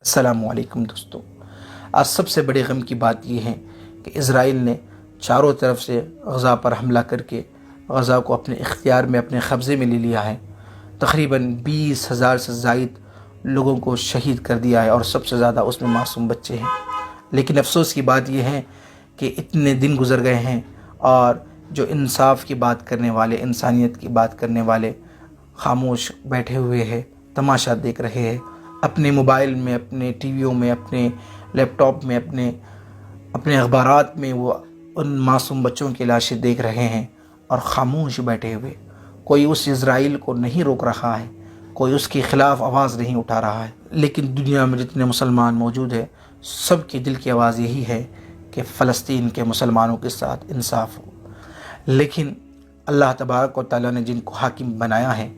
السلام علیکم دوستو، آج سب سے بڑے غم کی بات یہ ہے کہ اسرائیل نے چاروں طرف سے غزہ پر حملہ کر کے غزہ کو اپنے اختیار میں، اپنے قبضے میں لے لیا ہے۔ تقریباً 20,000 سے زائد لوگوں کو شہید کر دیا ہے اور سب سے زیادہ اس میں معصوم بچے ہیں۔ لیکن افسوس کی بات یہ ہے کہ اتنے دن گزر گئے ہیں اور جو انصاف کی بات کرنے والے، انسانیت کی بات کرنے والے خاموش بیٹھے ہوئے ہیں، تماشا دیکھ رہے ہیں، اپنے موبائل میں، اپنے ٹی ویوں میں، اپنے لیپ ٹاپ میں، اپنے اخبارات میں وہ ان معصوم بچوں کی لاشیں دیکھ رہے ہیں اور خاموش بیٹھے ہوئے۔ کوئی اس اسرائیل کو نہیں روک رہا ہے، کوئی اس کے خلاف آواز نہیں اٹھا رہا ہے۔ لیکن دنیا میں جتنے مسلمان موجود ہیں، سب کی دل کی آواز یہی ہے کہ فلسطین کے مسلمانوں کے ساتھ انصاف ہو۔ لیکن اللہ تبارک و تعالیٰ نے جن کو حاکم بنایا ہے،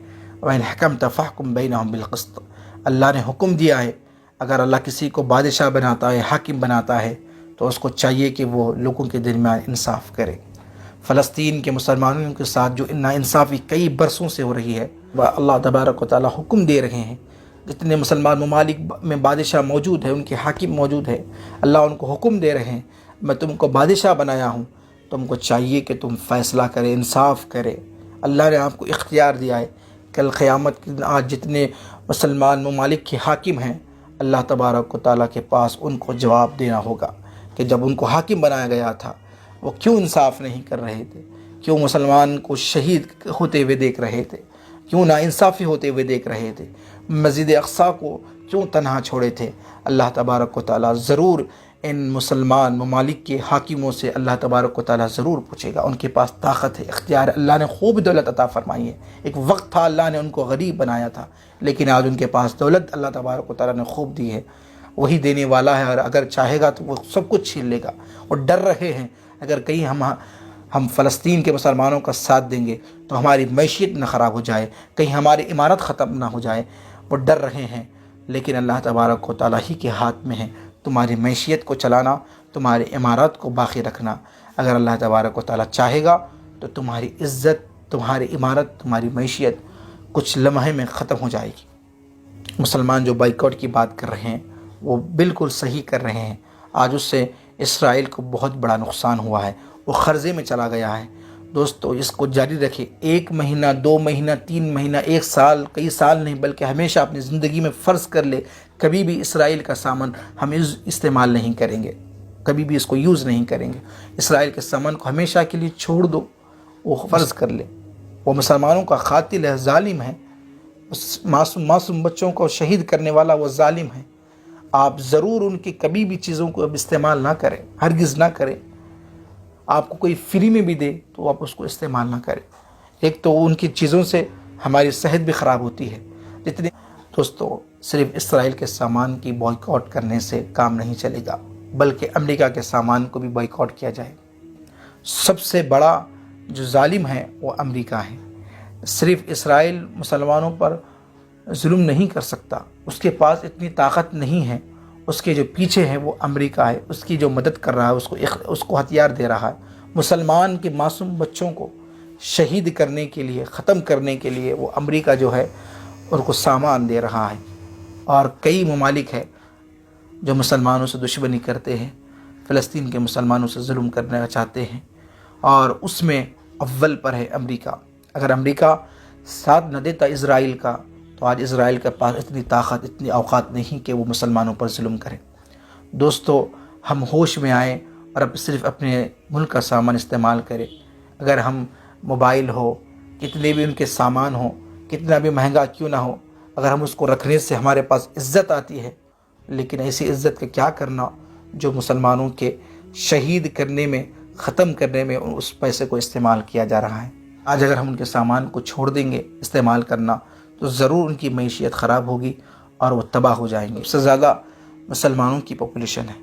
وَإِنْ حَكَمْتَ فَاحْكُمْ بَيْنَهُمْ بِالْقِسْطِ، اللہ نے حکم دیا ہے اگر اللہ کسی کو بادشاہ بناتا ہے، حاکم بناتا ہے، تو اس کو چاہیے کہ وہ لوگوں کے درمیان انصاف کرے۔ فلسطین کے مسلمانوں کے ساتھ جو ناانصافی کئی برسوں سے ہو رہی ہے، اللہ تبارک و تعالیٰ حکم دے رہے ہیں، جتنے مسلمان ممالک میں بادشاہ موجود ہے، ان کے حاکم موجود ہے، اللہ ان کو حکم دے رہے ہیں میں تم کو بادشاہ بنایا ہوں، تم کو چاہیے کہ تم فیصلہ کرے، انصاف کرے۔ اللہ نے آپ کو اختیار دیا ہے۔ کل قیامت کے دن آج جتنے مسلمان ممالک کے حاکم ہیں، اللہ تبارک و تعالیٰ کے پاس ان کو جواب دینا ہوگا کہ جب ان کو حاکم بنایا گیا تھا وہ کیوں انصاف نہیں کر رہے تھے، کیوں مسلمان کو شہید ہوتے ہوئے دیکھ رہے تھے، کیوں ناانصافی ہوتے ہوئے دیکھ رہے تھے، مسجد اقصیٰ کو کیوں تنہا چھوڑے تھے۔ اللہ تبارک و تعالیٰ ضرور ان مسلمان ممالک کے حاکموں سے اللہ تبارک و تعالیٰ ضرور پوچھے گا۔ ان کے پاس طاقت ہے، اختیار ہے، اللہ نے خوب دولت عطا فرمائی ہے۔ ایک وقت تھا اللہ نے ان کو غریب بنایا تھا، لیکن آج ان کے پاس دولت اللہ تبارک و تعالیٰ نے خوب دی ہے۔ وہی دینے والا ہے اور اگر چاہے گا تو وہ سب کچھ چھین لے گا۔ اور ڈر رہے ہیں اگر کہیں ہم فلسطین کے مسلمانوں کا ساتھ دیں گے تو ہماری معیشت نہ خراب ہو جائے، کہیں ہماری عمارت ختم نہ ہو جائے، وہ ڈر رہے ہیں۔ لیکن اللہ تبارک و تعالیٰ ہی کے ہاتھ میں ہے تمہاری معیشت کو چلانا، تمہاری عمارت کو باقی رکھنا۔ اگر اللہ تبارک و تعالیٰ چاہے گا تو تمہاری عزت، تمہاری عمارت، تمہاری معیشت کچھ لمحے میں ختم ہو جائے گی۔ مسلمان جو بائیکاٹ کی بات کر رہے ہیں وہ بالکل صحیح کر رہے ہیں۔ آج اس سے اسرائیل کو بہت بڑا نقصان ہوا ہے، وہ قرضے میں چلا گیا ہے۔ دوستو اس کو جاری رکھے، 1 مہینہ، 2 مہینہ، 3 مہینہ، 1 سال، کئی سال نہیں بلکہ ہمیشہ اپنی زندگی میں فرض کر لے کبھی بھی اسرائیل کا سامان ہم استعمال نہیں کریں گے، کبھی بھی اس کو یوز نہیں کریں گے۔ اسرائیل کے سامان کو ہمیشہ کے لیے چھوڑ دو، وہ فرض کر لے۔ وہ مسلمانوں کا قاتل ہے، ظالم ہے، معصوم بچوں کو شہید کرنے والا وہ ظالم ہے۔ آپ ضرور ان کی کبھی بھی چیزوں کو اب استعمال نہ کریں، ہرگز نہ کریں۔ آپ کو کوئی فری میں بھی دے تو آپ اس کو استعمال نہ کریں۔ ایک تو ان کی چیزوں سے ہماری صحت بھی خراب ہوتی ہے۔ دوستو صرف اسرائیل کے سامان کی بائیکاٹ کرنے سے کام نہیں چلے گا، بلکہ امریکہ کے سامان کو بھی بائیکاٹ کیا جائے۔ سب سے بڑا جو ظالم ہے وہ امریکہ ہے۔ صرف اسرائیل مسلمانوں پر ظلم نہیں کر سکتا، اس کے پاس اتنی طاقت نہیں ہے۔ اس کے جو پیچھے ہے وہ امریکہ ہے، اس کی جو مدد کر رہا ہے، اس کو ہتھیار دے رہا ہے۔ مسلمان کے معصوم بچوں کو شہید کرنے کے لیے، ختم کرنے کے لیے وہ امریکہ جو ہے ان کو سامان دے رہا ہے۔ اور کئی ممالک ہیں جو مسلمانوں سے دشمنی کرتے ہیں، فلسطین کے مسلمانوں سے ظلم کرنا چاہتے ہیں، اور اس میں اول پر ہے امریکہ۔ اگر امریکہ ساتھ نہ دیتا اسرائیل کا تو آج اسرائیل کے پاس اتنی طاقت، اتنی اوقات نہیں کہ وہ مسلمانوں پر ظلم کرے۔ دوستو ہم ہوش میں آئیں اور اب صرف اپنے ملک کا سامان استعمال کریں۔ اگر ہم موبائل ہو، کتنے بھی ان کے سامان ہو، کتنا بھی مہنگا کیوں نہ ہو، اگر ہم اس کو رکھنے سے ہمارے پاس عزت آتی ہے، لیکن ایسی عزت کا کیا کرنا جو مسلمانوں کے شہید کرنے میں، ختم کرنے میں اس پیسے کو استعمال کیا جا رہا ہے۔ آج اگر ہم ان کے سامان کو چھوڑ دیں گے استعمال کرنا تو ضرور ان کی معیشت خراب ہوگی اور وہ تباہ ہو جائیں گے۔ سب سے زیادہ مسلمانوں کی پاپولیشن ہے،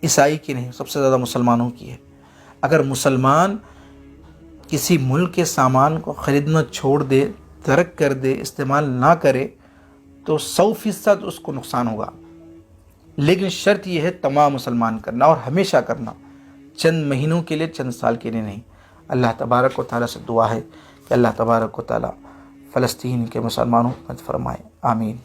عیسائی کی نہیں، سب سے زیادہ مسلمانوں کی ہے۔ اگر مسلمان کسی ملک کے سامان کو خریدنا چھوڑ دے، ترک کر دے، استعمال نہ کرے تو 100% اس کو نقصان ہوگا۔ لیکن شرط یہ ہے تمام مسلمان کرنا اور ہمیشہ کرنا، چند مہینوں کے لیے، چند سال کے لیے نہیں۔ اللہ تبارک و تعالیٰ سے دعا ہے کہ اللہ تبارک و تعالیٰ فلسطین کے مسلمانوں کو مدد فرمائے، آمین۔